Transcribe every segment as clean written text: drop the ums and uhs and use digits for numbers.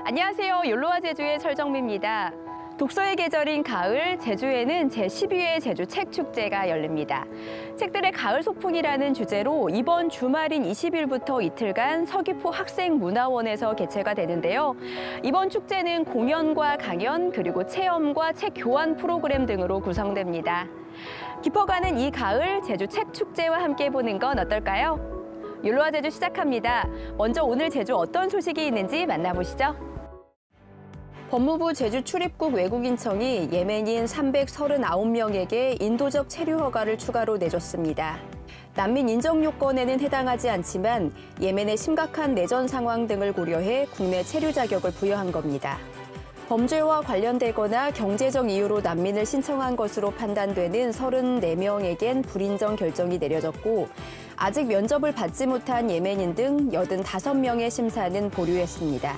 안녕하세요. 욜로와 제주의 설정미입니다. 독서의 계절인 가을, 제주에는 제12회 제주 책축제가 열립니다. 책들의 가을 소풍이라는 주제로 이번 주말인 20일부터 이틀간 서귀포 학생문화원에서 개최가 되는데요. 이번 축제는 공연과 강연, 그리고 체험과 책 교환 프로그램 등으로 구성됩니다. 깊어가는 이 가을, 제주 책축제와 함께 보는 건 어떨까요? 욜로와 제주 시작합니다. 먼저 오늘 제주 어떤 소식이 있는지 만나보시죠. 법무부 제주 출입국 외국인청이 예멘인 339명에게 인도적 체류 허가를 추가로 내줬습니다. 난민 인정 요건에는 해당하지 않지만 예멘의 심각한 내전 상황 등을 고려해 국내 체류 자격을 부여한 겁니다. 범죄와 관련되거나 경제적 이유로 난민을 신청한 것으로 판단되는 34명에겐 불인정 결정이 내려졌고 아직 면접을 받지 못한 예멘인 등 85명의 심사는 보류했습니다.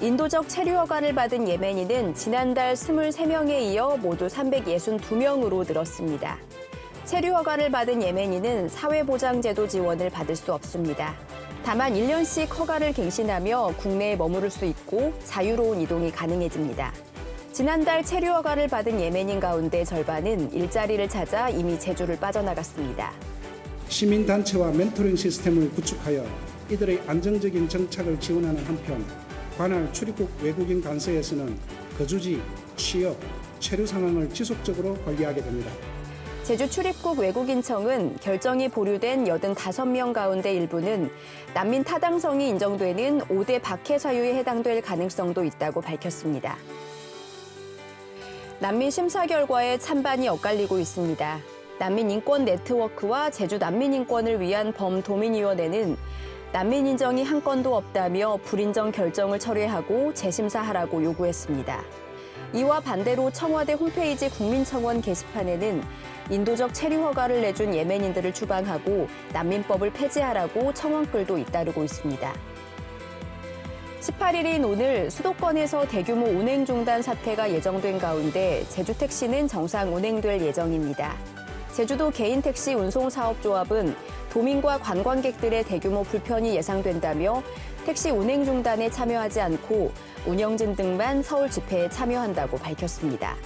인도적 체류 허가를 받은 예멘인은 지난달 23명에 이어 모두 362명으로 늘었습니다. 체류 허가를 받은 예멘인은 사회보장제도 지원을 받을 수 없습니다. 다만 1년씩 허가를 갱신하며 국내에 머무를 수 있고 자유로운 이동이 가능해집니다. 지난달 체류 허가를 받은 예멘인 가운데 절반은 일자리를 찾아 이미 제주를 빠져나갔습니다. 시민단체와 멘토링 시스템을 구축하여 이들의 안정적인 정착을 지원하는 한편 관할 출입국 외국인 관서에서는 거주지, 취업, 체류 상황을 지속적으로 관리하게 됩니다. 제주 출입국 외국인청은 결정이 보류된 85명 가운데 일부는 난민 타당성이 인정되는 5대 박해 사유에 해당될 가능성도 있다고 밝혔습니다. 난민 심사 결과에 찬반이 엇갈리고 있습니다. 난민 인권 네트워크와 제주 난민 인권을 위한 범도민위원회는 난민 인정이 한 건도 없다며 불인정 결정을 철회하고 재심사하라고 요구했습니다. 이와 반대로 청와대 홈페이지 국민청원 게시판에는 인도적 체류 허가를 내준 예멘인들을 추방하고 난민법을 폐지하라고 청원글도 잇따르고 있습니다. 18일인 오늘 수도권에서 대규모 운행 중단 사태가 예정된 가운데 제주 택시는 정상 운행될 예정입니다. 제주도 개인택시 운송사업조합은 도민과 관광객들의 대규모 불편이 예상된다며 택시 운행 중단에 참여하지 않고 운영진 등만 서울 집회에 참여한다고 밝혔습니다.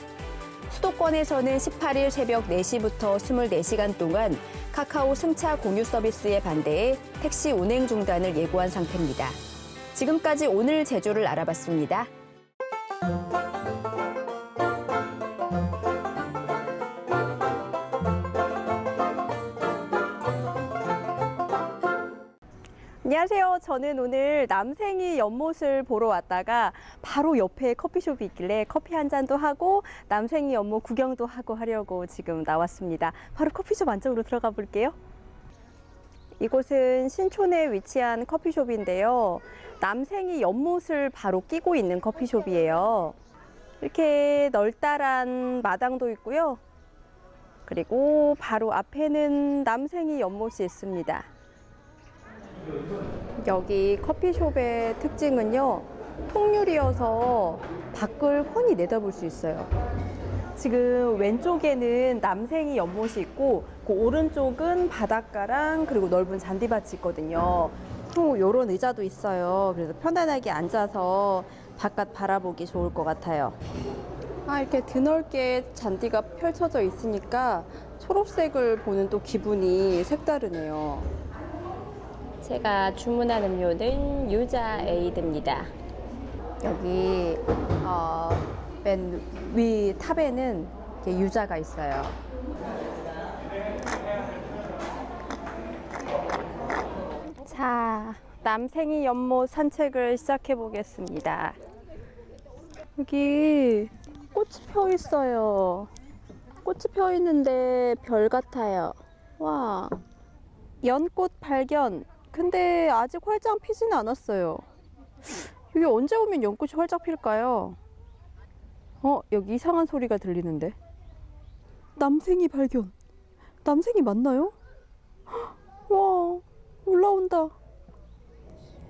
수도권에서는 18일 새벽 4시부터 24시간 동안 카카오 승차 공유 서비스에 반대해 택시 운행 중단을 예고한 상태입니다. 지금까지 오늘 제주를 알아봤습니다. 안녕하세요. 저는 오늘 남생이 연못을 보러 왔다가 바로 옆에 커피숍이 있길래 커피 한 잔도 하고 남생이 연못 구경도 하고 하려고 지금 나왔습니다. 바로 커피숍 안쪽으로 들어가 볼게요. 이곳은 신촌에 위치한 커피숍인데요. 남생이 연못을 바로 끼고 있는 커피숍이에요. 이렇게 널따란 마당도 있고요. 그리고 바로 앞에는 남생이 연못이 있습니다. 여기 커피숍의 특징은요, 통유리여서 밖을 훤히 내다볼 수 있어요. 지금 왼쪽에는 남생이 연못이 있고 그 오른쪽은 바닷가랑 그리고 넓은 잔디밭이 있거든요. 또 이런 의자도 있어요. 그래서 편안하게 앉아서 바깥 바라보기 좋을 것 같아요. 이렇게 드넓게 잔디가 펼쳐져 있으니까 초록색을 보는 또 기분이 색다르네요. 제가 주문한 음료는 유자 에이드입니다. 여기 맨 위 탑에는 이렇게 유자가 있어요. 자, 남생이 연못 산책을 시작해 보겠습니다. 여기 꽃이 펴 있어요. 꽃이 펴 있는데 별 같아요. 와, 연꽃 발견. 근데 아직 활짝 피지는 않았어요. 여기 언제 오면 연꽃이 활짝 필까요? 여기 이상한 소리가 들리는데. 남생이 발견. 남생이 맞나요? 와, 올라온다.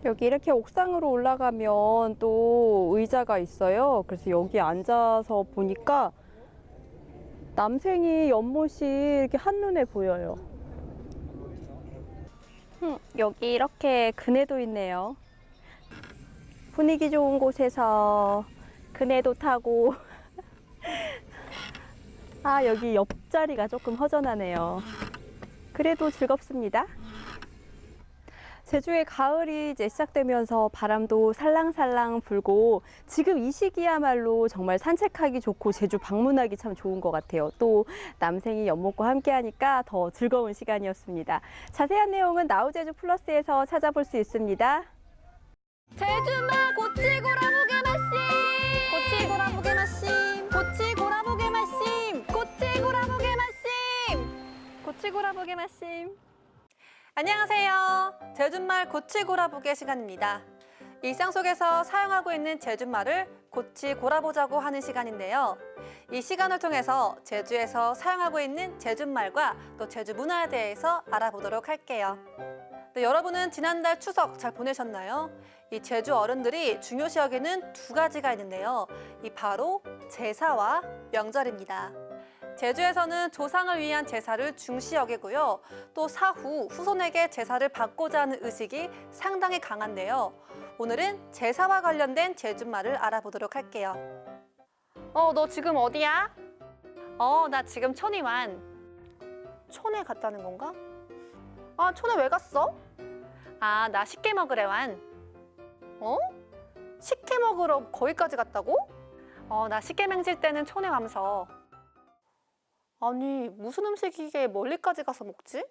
여기 이렇게 옥상으로 올라가면 또 의자가 있어요. 그래서 여기 앉아서 보니까 남생이 연못이 이렇게 한눈에 보여요. 여기 이렇게 그네도 있네요. 분위기 좋은 곳에서 그네도 타고 아, 여기 옆자리가 조금 허전하네요. 그래도 즐겁습니다. 제주의 가을이 이제 시작되면서 바람도 살랑살랑 불고 지금 이 시기야말로 정말 산책하기 좋고 제주 방문하기 참 좋은 것 같아요. 또 남생이 연못과 함께 하니까 더 즐거운 시간이었습니다. 자세한 내용은 나우제주 플러스에서 찾아볼 수 있습니다. 제주마 고치고라보게 마심 고치고라보게 마심 고치고라보게 마심 고치고라보게 마심 고치고라보게 마심. 안녕하세요. 제주말 고치고라보게 시간입니다. 일상 속에서 사용하고 있는 제주말을 고치고라보자고 하는 시간인데요. 이 시간을 통해서 제주에서 사용하고 있는 제주말과 또 제주 문화에 대해서 알아보도록 할게요. 네, 여러분은 지난달 추석 잘 보내셨나요? 이 제주 어른들이 중요시 여기는 두 가지가 있는데요. 이 바로 제사와 명절입니다. 제주에서는 조상을 위한 제사를 중시 여기고요. 또 사후 후손에게 제사를 받고자 하는 의식이 상당히 강한데요. 오늘은 제사와 관련된 제주말을 알아보도록 할게요. 너 지금 어디야? 나 지금 촌에 완. 촌에 갔다는 건가? 촌에 왜 갔어? 나 식혜 먹으러 완. 식혜 먹으러 거기까지 갔다고? 나 식혜 맹실 때는 촌에 가면서. 아니, 무슨 음식이게 멀리까지 가서 먹지?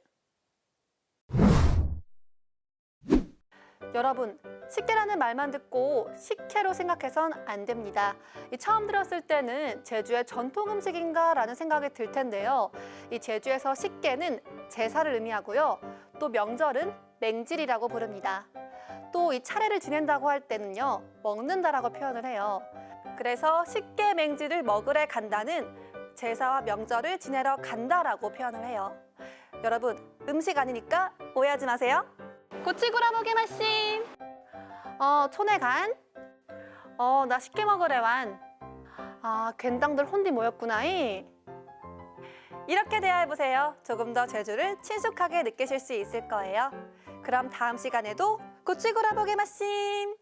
여러분, 식혜라는 말만 듣고 식혜로 생각해선 안 됩니다. 처음 들었을 때는 제주의 전통 음식인가 라는 생각이 들 텐데요. 이 제주에서 식혜는 제사를 의미하고요. 또 명절은 맹질이라고 부릅니다. 또 이 차례를 지낸다고 할 때는요, 먹는다라고 표현을 해요. 그래서 식혜 맹질을 먹으러 간다는 제사와 명절을 지내러 간다라고 표현을 해요. 여러분, 음식 아니니까 오해하지 마세요. 고치고라보게 마심. 촌에 간. 나 식혜 먹으러 완. 괜당들 혼디 모였구나이. 이렇게 대화해보세요. 조금 더 제주를 친숙하게 느끼실 수 있을 거예요. 그럼 다음 시간에도 고치고라보게 마심.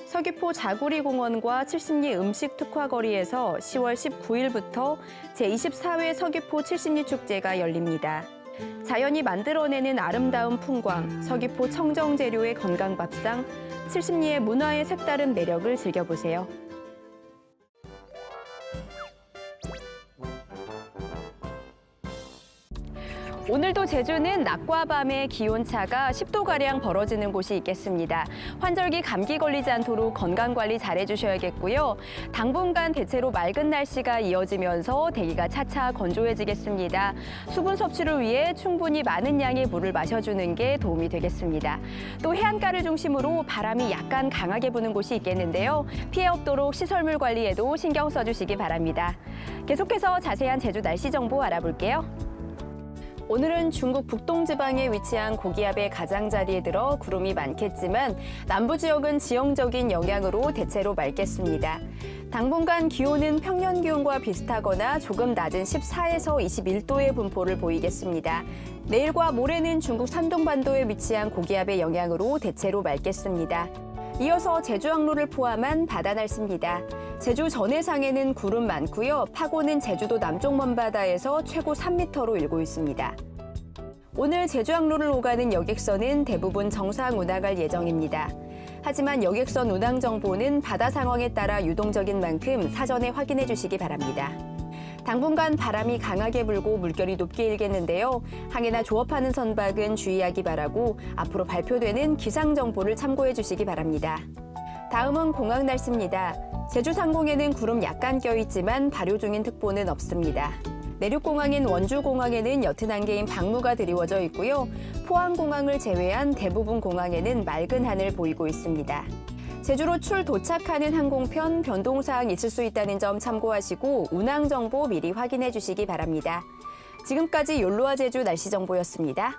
서귀포 자구리공원과 70리 음식 특화거리에서 10월 19일부터 제24회 서귀포 70리 축제가 열립니다. 자연이 만들어내는 아름다운 풍광, 서귀포 청정재료의 건강밥상, 70리의 문화의 색다른 매력을 즐겨보세요. 오늘도 제주는 낮과 밤의 기온차가 10도가량 벌어지는 곳이 있겠습니다. 환절기 감기 걸리지 않도록 건강관리 잘해주셔야겠고요. 당분간 대체로 맑은 날씨가 이어지면서 대기가 차차 건조해지겠습니다. 수분 섭취를 위해 충분히 많은 양의 물을 마셔주는 게 도움이 되겠습니다. 또 해안가를 중심으로 바람이 약간 강하게 부는 곳이 있겠는데요. 피해 없도록 시설물 관리에도 신경 써주시기 바랍니다. 계속해서 자세한 제주 날씨 정보 알아볼게요. 오늘은 중국 북동지방에 위치한 고기압의 가장자리에 들어 구름이 많겠지만 남부 지역은 지형적인 영향으로 대체로 맑겠습니다. 당분간 기온은 평년 기온과 비슷하거나 조금 낮은 14에서 21도의 분포를 보이겠습니다. 내일과 모레는 중국 산동반도에 위치한 고기압의 영향으로 대체로 맑겠습니다. 이어서 제주 항로를 포함한 바다 날씨입니다. 제주 전해상에는 구름 많고요. 파고는 제주도 남쪽 먼바다에서 최고 3m로 일고 있습니다. 오늘 제주 항로를 오가는 여객선은 대부분 정상 운항할 예정입니다. 하지만 여객선 운항 정보는 바다 상황에 따라 유동적인 만큼 사전에 확인해 주시기 바랍니다. 당분간 바람이 강하게 불고 물결이 높게 일겠는데요. 항해나 조업하는 선박은 주의하기 바라고 앞으로 발표되는 기상 정보를 참고해 주시기 바랍니다. 다음은 공항 날씨입니다. 제주 상공에는 구름 약간 껴있지만 발효 중인 특보는 없습니다. 내륙공항인 원주공항에는 옅은 안개인 방무가 드리워져 있고요. 포항공항을 제외한 대부분 공항에는 맑은 하늘 보이고 있습니다. 제주로 도착하는 항공편 변동사항 있을 수 있다는 점 참고하시고 운항 정보 미리 확인해 주시기 바랍니다. 지금까지 욜로와 제주 날씨 정보였습니다.